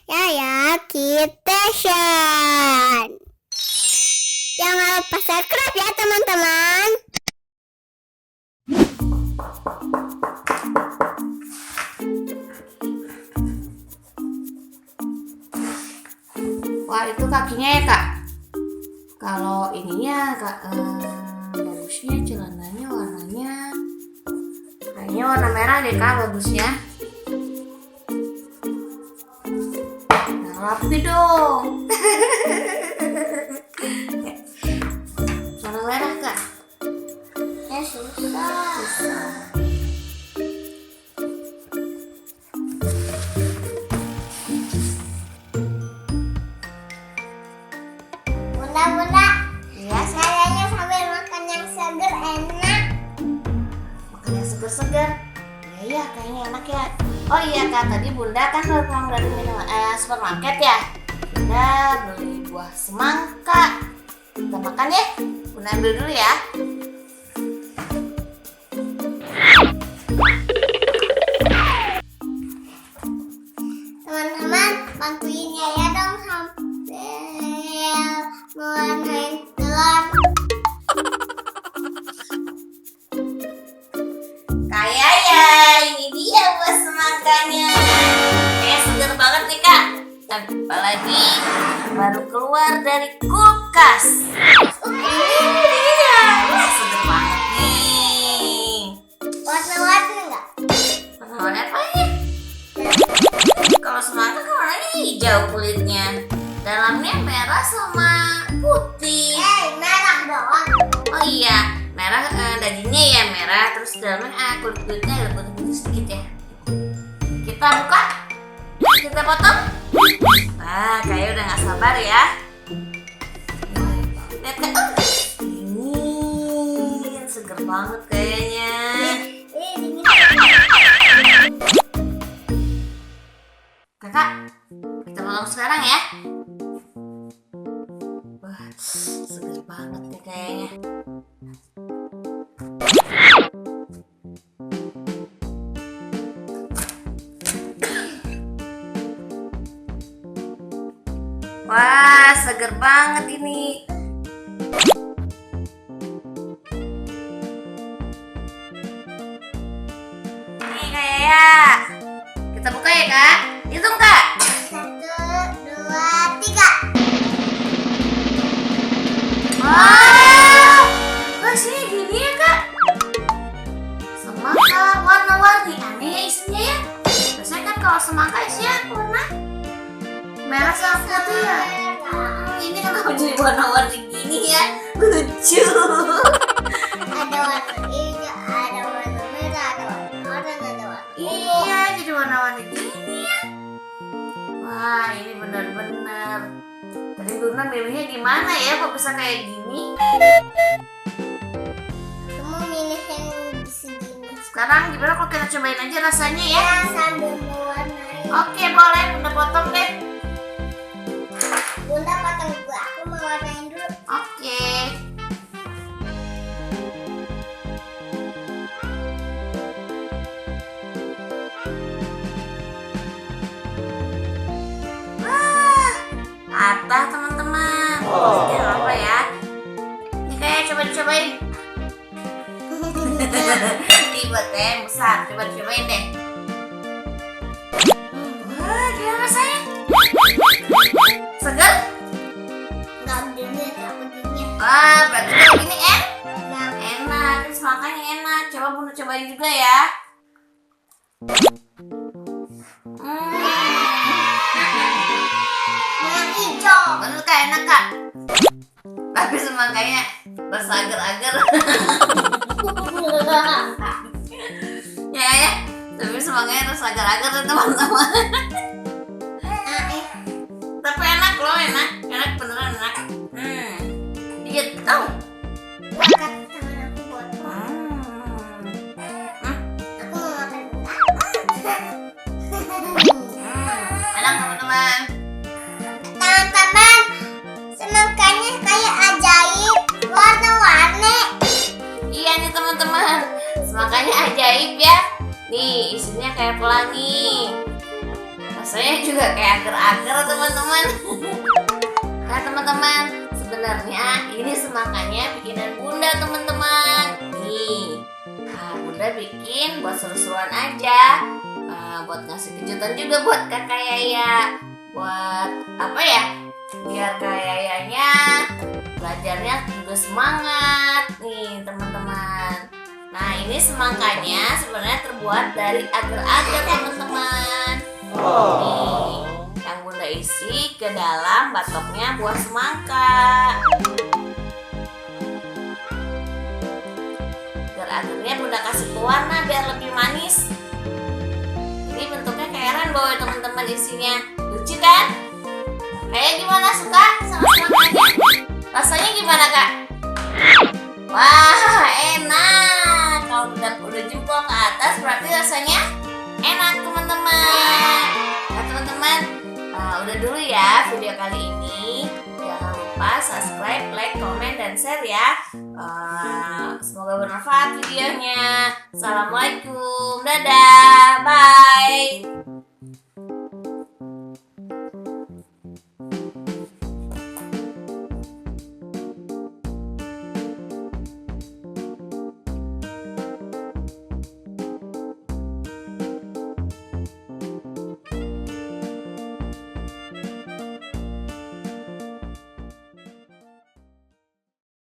Yaya Kitchen. Jangan lupa subscribe ya teman-teman. Wah, itu kakinya ya kak. Kalau ininya kak, bagusnya celananya warnanya kayaknya warna merah deh kak, bagusnya. Nah, rapi dong. Warna merah kak. Ya susah. Bunda, Iya, kayaknya sambil makan yang seger enak. makan yang seger-seger. Iya, kayaknya enak ya. Oh iya kak, tadi bunda kan baru pulang dari supermarket ya. Bunda beli buah semangka. Kita makan ya. Bunda ambil dulu ya. Teman-teman, bantuin Yaya dong sambil mewarnain telur. Kayak ya, ini dia buah semangkanya. Kayak seger banget nih kak. Apalagi baru keluar dari kulkas. Ini dia. Wah, seger banget nih. Warna-warni enggak? Warna apa ya? Kalau semangka kan warnanya hijau kulitnya. Dalamnya merah sama putih. Merah doang. Oh iya, merah dagingnya ya merah, terus dalamnya kulit-kulitnya ada putih-putih sedikit ya. Kita buka, kita potong. Wah, kayak udah gak sabar ya. Lihat kan? Ini seger banget kayaknya. Dingin. Kakak, kita potong sekarang ya. Wah, seger banget nih kayaknya. Wah, seger banget ini. Nih kayak ya. Kita buka ya kak. Hitung kak. 1, 2, 3. Wah, kok sih gini ya kak? Semangka warna-warni, aneh ya isinya ya. Biasanya kan kalau semangka isinya warna merah sama putih ya. Ini kenapa jadi warna-warni gini ya? Lucu. Ada warna hijau, ada warna merah, ada warna oranye, ada warna ungu. Iya, jadi warna-warni gini ya. Wah, ini benar-benar. Tadi Bunda milihnya gimana ya? Kok bisa kayak gini? Kamu milih yang segini. Sekarang gimana kalau kita cobain aja rasanya ya? Ya, sambil mewarnai. Oke, boleh. Bunda potong deh. Bunda potong juga, aku mau warnain dulu. Oke. Wah, patah teman-teman. Jangan apa ya? Ini kayak coba dicobain. Tiba deh, besar. Coba dicobain deh. Wah, gimana rasanya? Segar? Enggak dingin, aku dingin. Wah, berarti kalau gini Enggak. enak. Ini semangkanya enak. Coba Bunda cobain juga ya. Yang hijau. Bener kak, enak kak. Tapi semangkanya bersager-ager. Ya. Tapi semangkanya bersager-ager tuh teman-teman. Tapi enak loh, enak. Enak beneran enak. Iya tahu. Makan tangan aku buat. Aku mau makan. Enak teman-teman. Teman-teman, semangkanya kayak ajaib, warna-warni. Iya nih teman-teman. Semangkanya ajaib ya. Nih isinya kayak pelangi. Rasanya juga kayak agar-agar teman-teman. Nah teman-teman, sebenarnya ini semangkanya bikinan Bunda teman-teman. Nih, Bunda bikin buat seru-seruan aja, buat ngasih kejutan juga buat kakak Yaya. Buat apa ya? Biar kakak Yayanya belajarnya juga semangat nih teman-teman. Nah ini semangkanya sebenarnya terbuat dari agar-agar teman-teman. Nih, yang Bunda isi ke dalam batoknya buah semangka. Agar-agarnya Bunda kasih pewarna biar lebih manis. Ini bentuknya kayak rainbow ya teman-teman, isinya lucu kan? Kayak gimana, suka sama semangkanya? Rasanya gimana kak? Wah enak. Kalau udah jempol ke atas berarti rasanya enak teman-teman. Nah teman-teman, udah dulu ya video kali ini. Jangan lupa subscribe, like, komen, dan share ya. Semoga bermanfaat videonya. Assalamualaikum, dadah, bye.